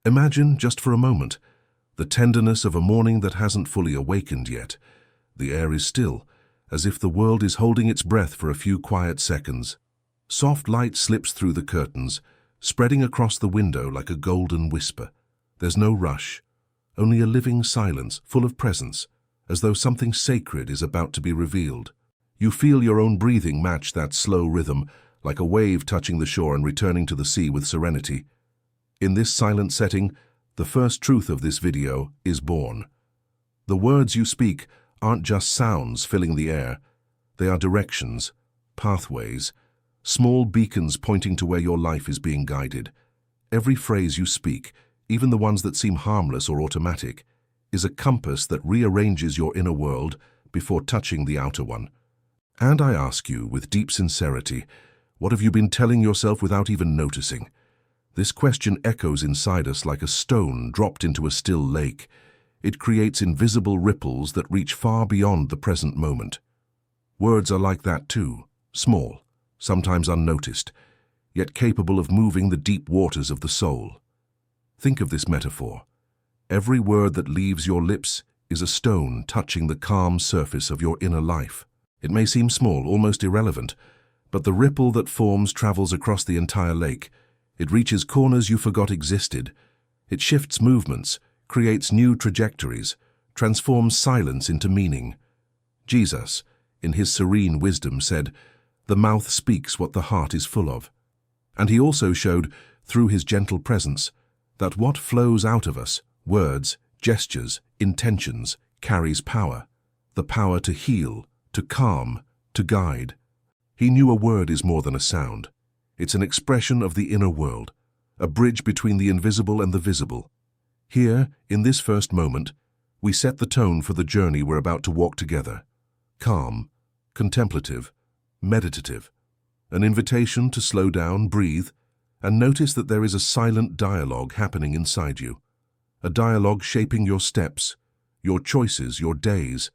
Imagine, just for a moment, the tenderness of a morning that hasn't fully awakened yet. The air is still, as if the world is holding its breath for a few quiet seconds. Soft light slips through the curtains, spreading across the window like a golden whisper. There's no rush, only a living silence full of presence, as though something sacred is about to be revealed. You feel your own breathing match that slow rhythm, like a wave touching the shore and returning to the sea with serenity. In this silent setting, the first truth of this video is born. The words you speak aren't just sounds filling the air. They are directions, pathways, small beacons pointing to where your life is being guided. Every phrase you speak, even the ones that seem harmless or automatic, is a compass that rearranges your inner world before touching the outer one. And I ask you, with deep sincerity, what have you been telling yourself without even noticing? This question echoes inside us like a stone dropped into a still lake. It creates invisible ripples that reach far beyond the present moment. Words are like that too, small, sometimes unnoticed, yet capable of moving the deep waters of the soul. Think of this metaphor. Every word that leaves your lips is a stone touching the calm surface of your inner life. It may seem small, almost irrelevant, but the ripple that forms travels across the entire lake. It reaches corners you forgot existed. It shifts movements, creates new trajectories, transforms silence into meaning. Jesus, in his serene wisdom, said, "The mouth speaks what the heart is full of." And he also showed, through his gentle presence, that what flows out of us, words, gestures, intentions, carries power. The power to heal, to calm, to guide. He knew a word is more than a sound. It's an expression of the inner world, a bridge between the invisible and the visible. Here, in this first moment, we set the tone for the journey we're about to walk together. Calm, contemplative, meditative. An invitation to slow down, breathe, and notice that there is a silent dialogue happening inside you. A dialogue shaping your steps, your choices, your days.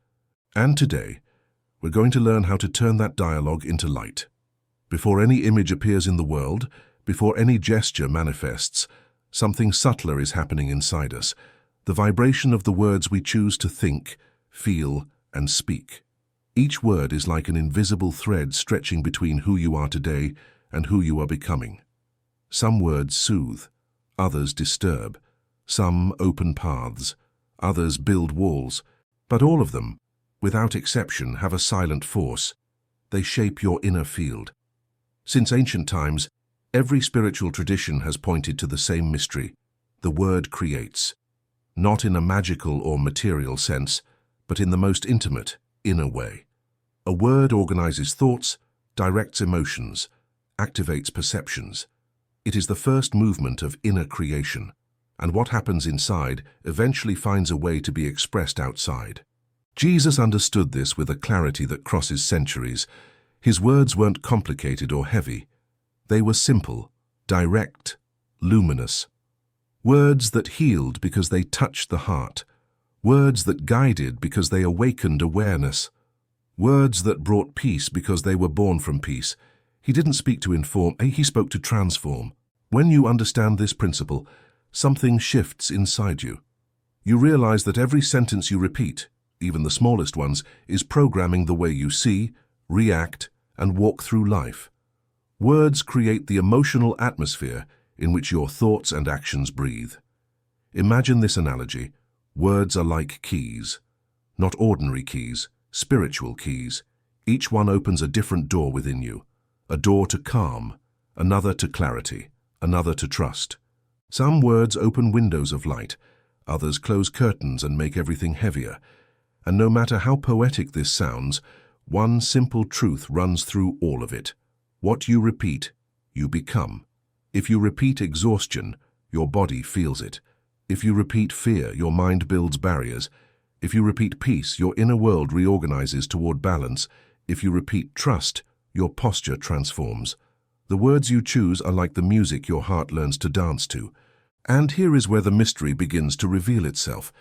And today, we're going to learn how to turn that dialogue into light. Before any image appears in the world, before any gesture manifests, something subtler is happening inside us, the vibration of the words we choose to think, feel, and speak. Each word is like an invisible thread stretching between who you are today and who you are becoming. Some words soothe, others disturb. Some open paths, others build walls, but all of them, without exception, have a silent force. They shape your inner field. Since ancient times, every spiritual tradition has pointed to the same mystery. The word creates, not in a magical or material sense, but in the most intimate, inner way. A word organizes thoughts, directs emotions, activates perceptions. It is the first movement of inner creation, and what happens inside eventually finds a way to be expressed outside. Jesus understood this with a clarity that crosses centuries. His words weren't complicated or heavy. They were simple, direct, luminous. Words that healed because they touched the heart. Words that guided because they awakened awareness. Words that brought peace because they were born from peace. He didn't speak to inform, he spoke to transform. When you understand this principle, something shifts inside you. You realize that every sentence you repeat, even the smallest ones, is programming the way you see, react, and walk through life. Words create the emotional atmosphere in which your thoughts and actions breathe. Imagine this analogy. Words are like keys. Not ordinary keys, spiritual keys. Each one opens a different door within you. A door to calm, another to clarity, another to trust. Some words open windows of light, others close curtains and make everything heavier. And no matter how poetic this sounds, one simple truth runs through all of it. What you repeat, you become. If you repeat exhaustion, your body feels it. If you repeat fear, your mind builds barriers. If you repeat peace, your inner world reorganizes toward balance. If you repeat trust, your posture transforms. The words you choose are like the music your heart learns to dance to. And here is where the mystery begins to reveal itself.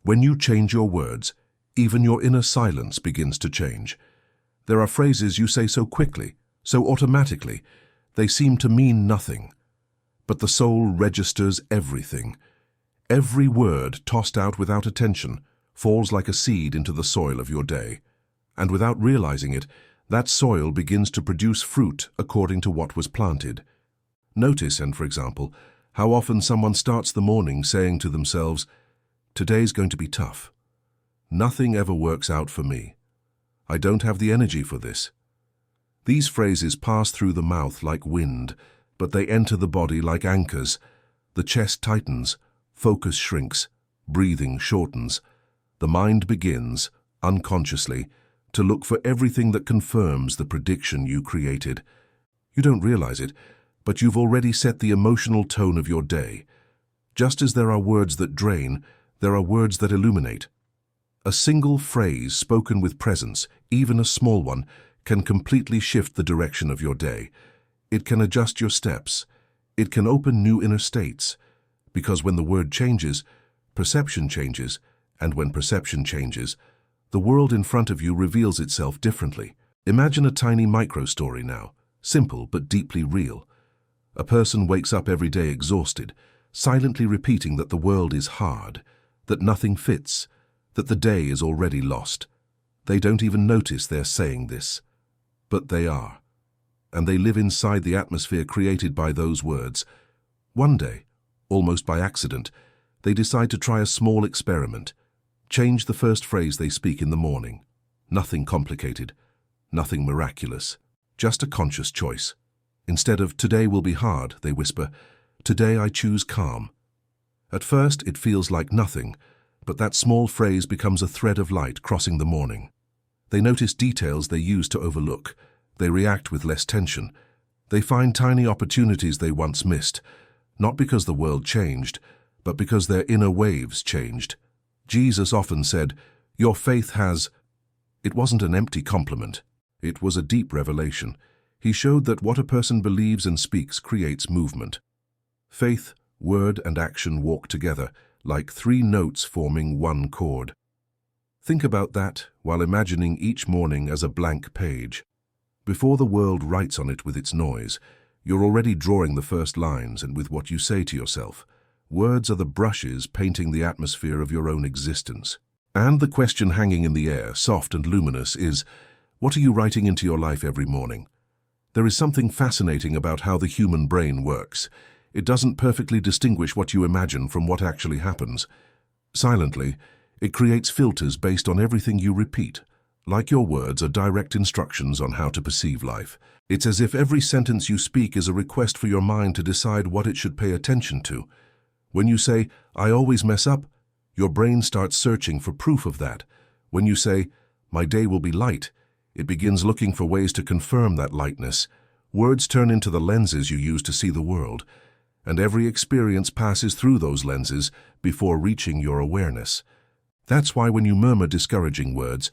When you change your words, even your inner silence begins to change. There are phrases you say so quickly, so automatically, they seem to mean nothing. but the soul registers everything. Every word tossed out without attention falls like a seed into the soil of your day. And without realizing it, that soil begins to produce fruit according to what was planted. Notice, for example, how often someone starts the morning saying to themselves, "Today's going to be tough. Nothing ever works out for me. I don't have the energy for this." These phrases pass through the mouth like wind, but they enter the body like anchors. The chest tightens, focus shrinks, breathing shortens. The mind begins, unconsciously, to look for everything that confirms the prediction you created. You don't realize it, but you've already set the emotional tone of your day. Just as there are words that drain, there are words that illuminate. A single phrase spoken with presence, even a small one, can completely shift the direction of your day. It can adjust your steps. It can open new inner states. Because when the word changes, perception changes, and when perception changes, the world in front of you reveals itself differently. Imagine a tiny micro-story now, simple but deeply real. A person wakes up every day exhausted, silently repeating that the world is hard, that nothing fits, that the day is already lost. They don't even notice they're saying this. But they are. And they live inside the atmosphere created by those words. One day, almost by accident, they decide to try a small experiment. Change the first phrase they speak in the morning. Nothing complicated, nothing miraculous, just a conscious choice. Instead of "today will be hard," they whisper, "Today I choose calm." At first it feels like nothing, but that small phrase becomes a thread of light crossing the morning. They notice details they used to overlook. They react with less tension. They find tiny opportunities they once missed, not because the world changed, but because their inner waves changed. Jesus often said, "Your faith has..." It wasn't an empty compliment. It was a deep revelation. He showed that what a person believes and speaks creates movement. Faith, word, and action walk together, like three notes forming one chord. Think about that while imagining each morning as a blank page. Before the world writes on it with its noise, you're already drawing the first lines and with what you say to yourself. Words are the brushes painting the atmosphere of your own existence. And the question hanging in the air, soft and luminous, is, what are you writing into your life every morning? There is something fascinating about how the human brain works. It doesn't perfectly distinguish what you imagine from what actually happens. Silently, it creates filters based on everything you repeat. Like your words are direct instructions on how to perceive life. It's as if every sentence you speak is a request for your mind to decide what it should pay attention to. When you say, "I always mess up," your brain starts searching for proof of that. When you say, "My day will be light," it begins looking for ways to confirm that lightness. Words turn into the lenses you use to see the world, and every experience passes through those lenses before reaching your awareness. That's why when you murmur discouraging words,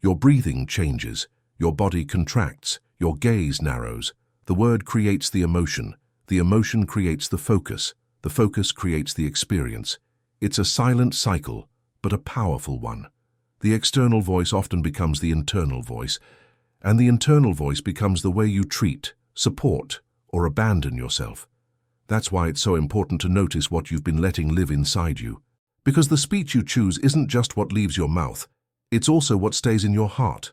your breathing changes, your body contracts, your gaze narrows. The word creates the emotion creates the focus creates the experience. It's a silent cycle, but a powerful one. The external voice often becomes the internal voice, and the internal voice becomes the way you treat, support, or abandon yourself. That's why it's so important to notice what you've been letting live inside you. Because the speech you choose isn't just what leaves your mouth, it's also what stays in your heart.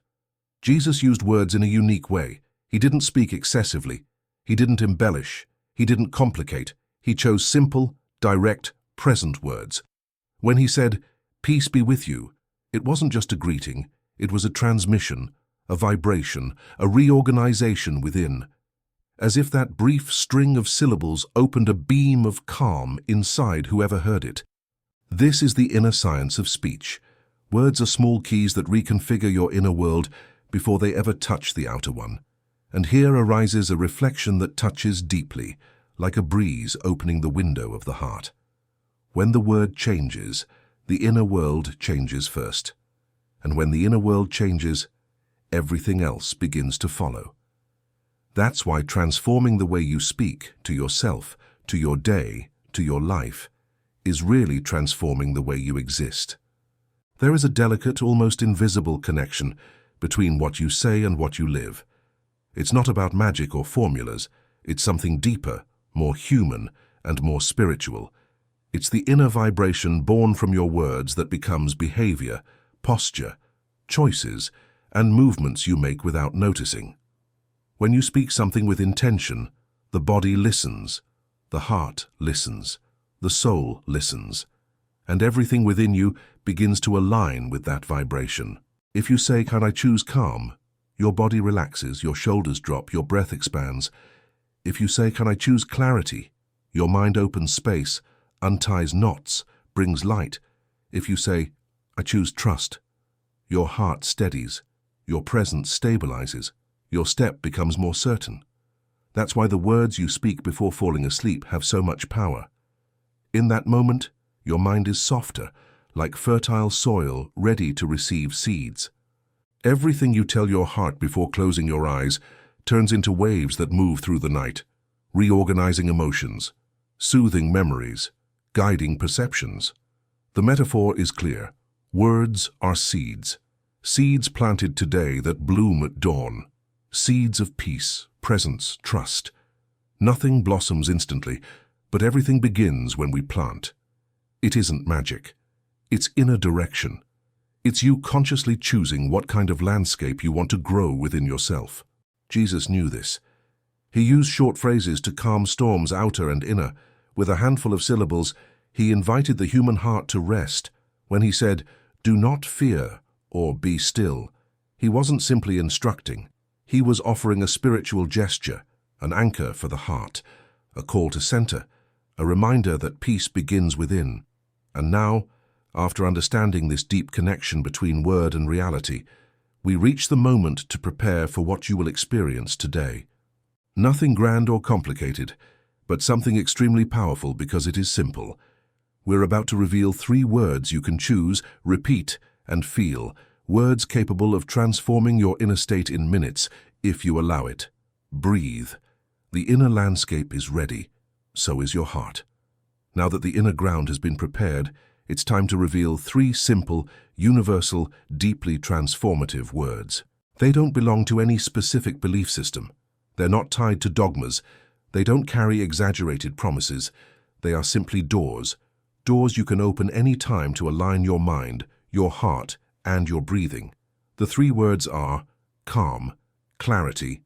Jesus used words in a unique way. He didn't speak excessively. He didn't embellish. He didn't complicate. He chose simple, direct, present words. When he said, "Peace be with you," it wasn't just a greeting, it was a transmission, a vibration, a reorganization within. As if that brief string of syllables opened a beam of calm inside whoever heard it. This is the inner science of speech. Words are small keys that reconfigure your inner world before they ever touch the outer one. And here arises a reflection that touches deeply, like a breeze opening the window of the heart. When the word changes, the inner world changes first. And when the inner world changes, everything else begins to follow. That's why transforming the way you speak to yourself, to your day, to your life, is really transforming the way you exist. There is a delicate, almost invisible connection between what you say and what you live. It's not about magic or formulas, it's something deeper, more human, and more spiritual. It's the inner vibration born from your words that becomes behavior, posture, choices, and movements you make without noticing. When you speak something with intention, the body listens, the heart listens, the soul listens, and everything within you begins to align with that vibration. If you say, "Can I choose calm?" your body relaxes, your shoulders drop, your breath expands. If you say, "Can I choose clarity?" your mind opens space, unties knots, brings light. If you say, "I choose trust," your heart steadies, your presence stabilizes, your step becomes more certain. That's why the words you speak before falling asleep have so much power. In that moment, your mind is softer, like fertile soil ready to receive seeds. Everything you tell your heart before closing your eyes turns into waves that move through the night, reorganizing emotions, soothing memories, guiding perceptions. The metaphor is clear. Words are seeds. Seeds planted today that bloom at dawn. Seeds of peace, presence, trust. Nothing blossoms instantly, but everything begins when we plant. It isn't magic. It's inner direction. It's you consciously choosing what kind of landscape you want to grow within yourself. Jesus knew this. He used short phrases to calm storms outer and inner. With a handful of syllables, he invited the human heart to rest. When he said, "Do not fear," or "be still," he wasn't simply instructing. He was offering a spiritual gesture, an anchor for the heart, a call to center, a reminder that peace begins within. And now, after understanding this deep connection between word and reality, we reach the moment to prepare for what you will experience today. Nothing grand or complicated, but something extremely powerful because it is simple. We're about to reveal 3 words you can choose, repeat, and feel, words capable of transforming your inner state in minutes, if you allow it. Breathe. The inner landscape is ready, so is your heart. Now that the inner ground has been prepared, it's time to reveal 3 simple, universal, deeply transformative words. They don't belong to any specific belief system. They're not tied to dogmas. They don't carry exaggerated promises. They are simply doors. Doors you can open any time to align your mind, your heart, and your breathing. The 3 words are calm, clarity,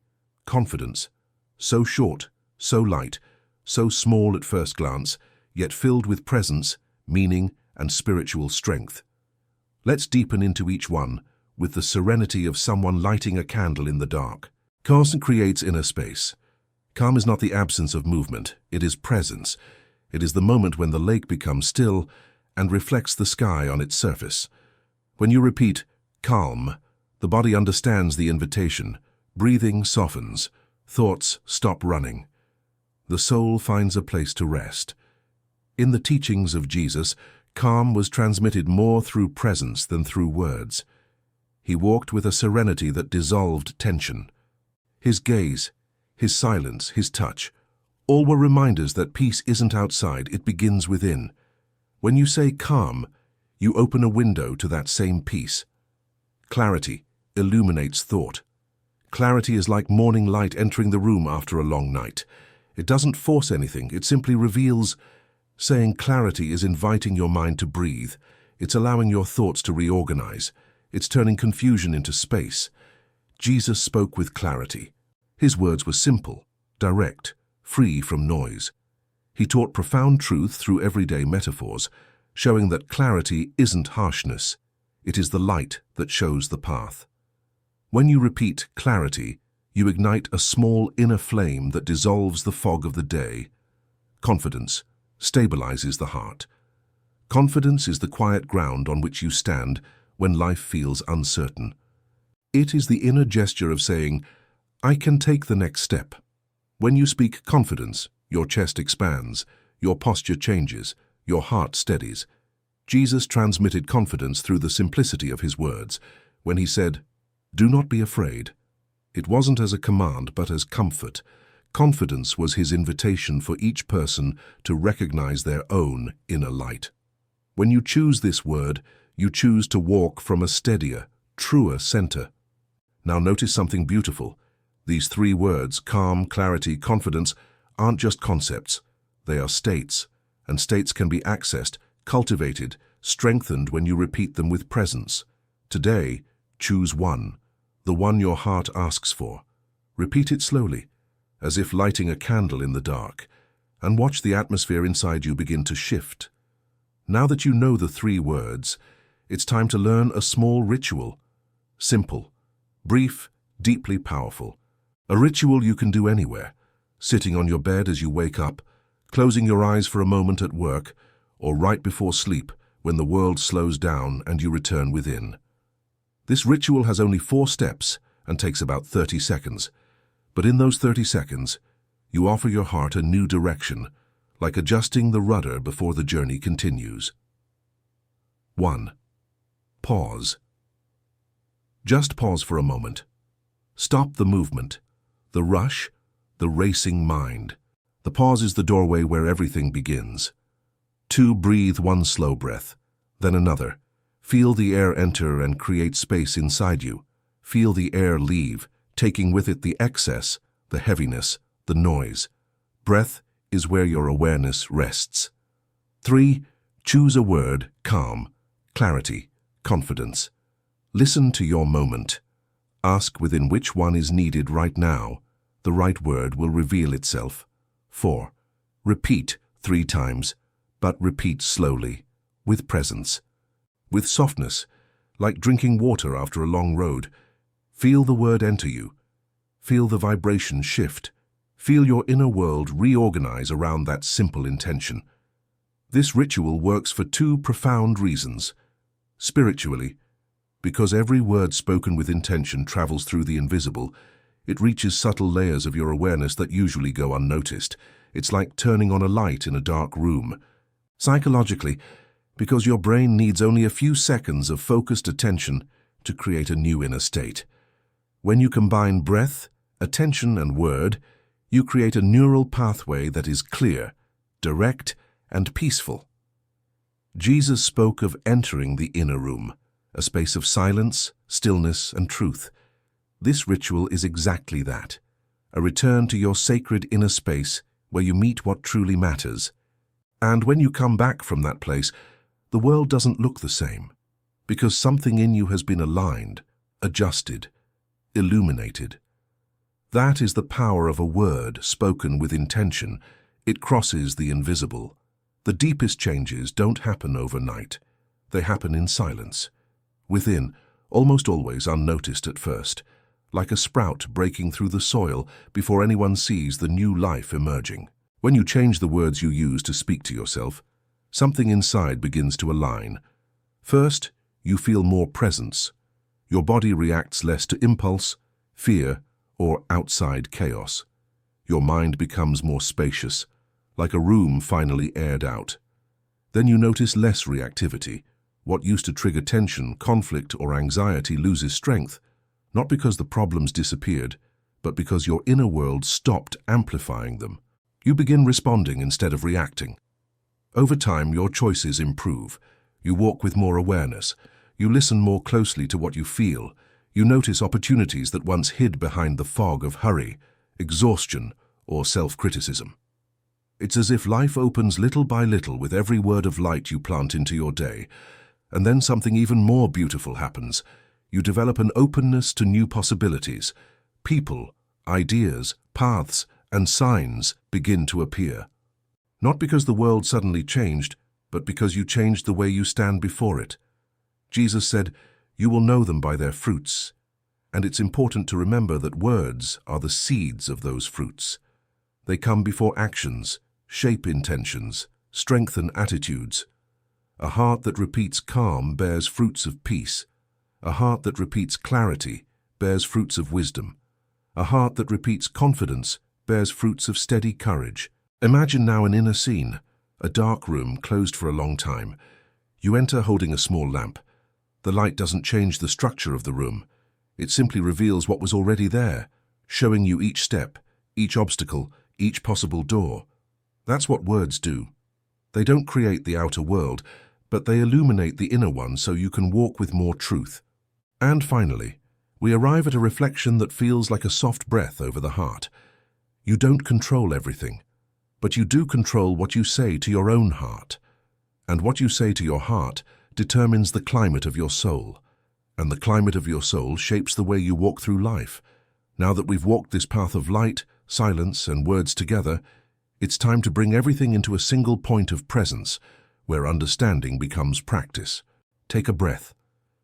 confidence. So short, so light, so small at first glance, yet filled with presence, meaning, and spiritual strength. Let's deepen into each one with the serenity of someone lighting a candle in the dark. Calm creates inner space. Calm is not the absence of movement, it is presence. It is the moment when the lake becomes still and reflects the sky on its surface. When you repeat, calm, the body understands the invitation. Breathing softens, thoughts stop running. The soul finds a place to rest. In the teachings of Jesus, calm was transmitted more through presence than through words. He walked with a serenity that dissolved tension. His gaze, his silence, his touch, all were reminders that peace isn't outside, it begins within. When you say calm, you open a window to that same peace. Clarity illuminates thought. Clarity is like morning light entering the room after a long night. It doesn't force anything, it simply reveals. Saying clarity is inviting your mind to breathe. It's allowing your thoughts to reorganize. It's turning confusion into space. Jesus spoke with clarity. His words were simple, direct, free from noise. He taught profound truth through everyday metaphors, showing that clarity isn't harshness. It is the light that shows the path. When you repeat clarity, you ignite a small inner flame that dissolves the fog of the day. Confidence stabilizes the heart. Confidence is the quiet ground on which you stand when life feels uncertain. It is the inner gesture of saying, "I can take the next step." When you speak confidence, your chest expands, your posture changes, your heart steadies. Jesus transmitted confidence through the simplicity of his words. When he said, "Do not be afraid," it wasn't as a command but as comfort. Confidence was his invitation for each person to recognize their own inner light. When you choose this word, you choose to walk from a steadier, truer center. Now notice something beautiful. These 3 words, calm, clarity, confidence, aren't just concepts. They are states, and states can be accessed, cultivated, strengthened when you repeat them with presence. Today, choose one, the one your heart asks for. Repeat it slowly, as if lighting a candle in the dark, and watch the atmosphere inside you begin to shift. Now that you know the 3 words, it's time to learn a small ritual. Simple, brief, deeply powerful. A ritual you can do anywhere, sitting on your bed as you wake up, closing your eyes for a moment at work, or right before sleep when the world slows down and you return within. This ritual has only 4 steps and takes about 30 seconds. But in those 30 seconds, you offer your heart a new direction, like adjusting the rudder before the journey continues. 1. Pause. Just pause for a moment. Stop the movement, the rush, the racing mind. The pause is the doorway where everything begins. 2. Breathe 1 slow breath, then another. Feel the air enter and create space inside you. Feel the air leave, taking with it the excess, the heaviness, the noise. Breath is where your awareness rests. 3. Choose a word: calm, clarity, confidence. Listen to your moment. Ask within which one is needed right now. The right word will reveal itself. 4. Repeat 3 times, but repeat slowly, with presence, with softness, like drinking water after a long road. Feel the word enter you. Feel the vibration shift. Feel your inner world reorganize around that simple intention. This ritual works for 2 profound reasons. Spiritually, because every word spoken with intention travels through the invisible. It reaches subtle layers of your awareness that usually go unnoticed. It's like turning on a light in a dark room. Psychologically, because your brain needs only a few seconds of focused attention to create a new inner state. When you combine breath, attention, and word, you create a neural pathway that is clear, direct, and peaceful. Jesus spoke of entering the inner room, a space of silence, stillness, and truth. This ritual is exactly that, a return to your sacred inner space where you meet what truly matters. And when you come back from that place, the world doesn't look the same, because something in you has been aligned, adjusted, illuminated. That is the power of a word spoken with intention. It crosses the invisible. The deepest changes don't happen overnight. They happen in silence, within, almost always unnoticed at first, like a sprout breaking through the soil before anyone sees the new life emerging. When you change the words you use to speak to yourself, something inside begins to align. First, you feel more presence. Your body reacts less to impulse, fear, or outside chaos. Your mind becomes more spacious, like a room finally aired out. Then you notice less reactivity. What used to trigger tension, conflict, or anxiety loses strength, not because the problems disappeared, but because your inner world stopped amplifying them. You begin responding instead of reacting. Over time, your choices improve. You walk with more awareness. You listen more closely to what you feel. You notice opportunities that once hid behind the fog of hurry, exhaustion, or self-criticism. It's as if life opens little by little with every word of light you plant into your day. And then something even more beautiful happens. You develop an openness to new possibilities. People, ideas, paths, and signs begin to appear. Not because the world suddenly changed, but because you changed the way you stand before it. Jesus said, "You will know them by their fruits." And it's important to remember that words are the seeds of those fruits. They come before actions, shape intentions, strengthen attitudes. A heart that repeats calm bears fruits of peace. A heart that repeats clarity bears fruits of wisdom. A heart that repeats confidence bears fruits of steady courage. Imagine now an inner scene, a dark room closed for a long time. You enter holding a small lamp. The light doesn't change the structure of the room. It simply reveals what was already there, showing you each step, each obstacle, each possible door. That's what words do. They don't create the outer world, but they illuminate the inner one so you can walk with more truth. And finally, we arrive at a reflection that feels like a soft breath over the heart. You don't control everything, but you do control what you say to your own heart. And what you say to your heart determines the climate of your soul. And the climate of your soul shapes the way you walk through life. Now that we've walked this path of light, silence, and words together, it's time to bring everything into a single point of presence, where understanding becomes practice. Take a breath.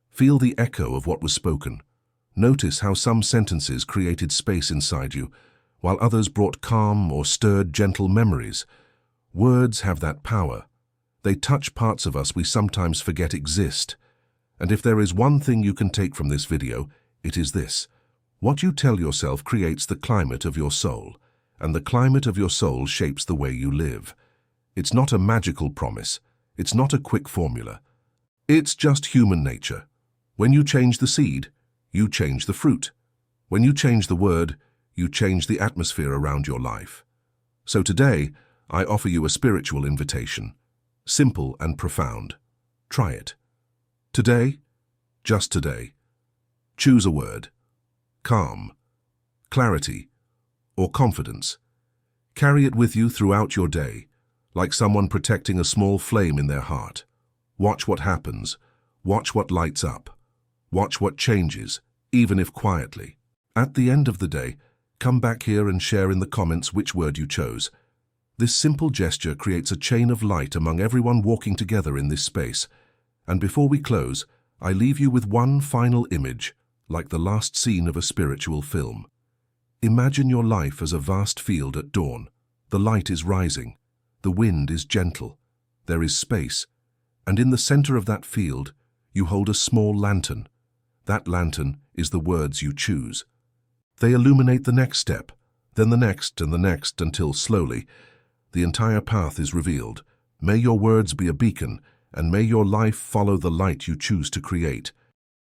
Feel the echo of what was spoken. Notice how some sentences created space inside you, while others brought calm or stirred gentle memories. Words have that power. They touch parts of us we sometimes forget exist. And if there is one thing you can take from this video, it is this. What you tell yourself creates the climate of your soul, and the climate of your soul shapes the way you live. It's not a magical promise. It's not a quick formula. It's just human nature. When you change the seed, you change the fruit. When you change the word, you change the atmosphere around your life. So today, I offer you a spiritual invitation. Simple and profound. Try it. Today, just today, choose a word. Calm, clarity, or confidence. Carry it with you throughout your day, like someone protecting a small flame in their heart. Watch what happens. Watch what lights up. Watch what changes, even if quietly. At the end of the day, come back here and share in the comments which word you chose. This simple gesture creates a chain of light among everyone walking together in this space. And before we close, I leave you with one final image, like the last scene of a spiritual film. Imagine your life as a vast field at dawn. The light is rising. The wind is gentle. There is space. And in the center of that field, you hold a small lantern. That lantern is the words you choose. They illuminate the next step, then the next and the next until slowly, the entire path is revealed. May your words be a beacon, and may your life follow the light you choose to create.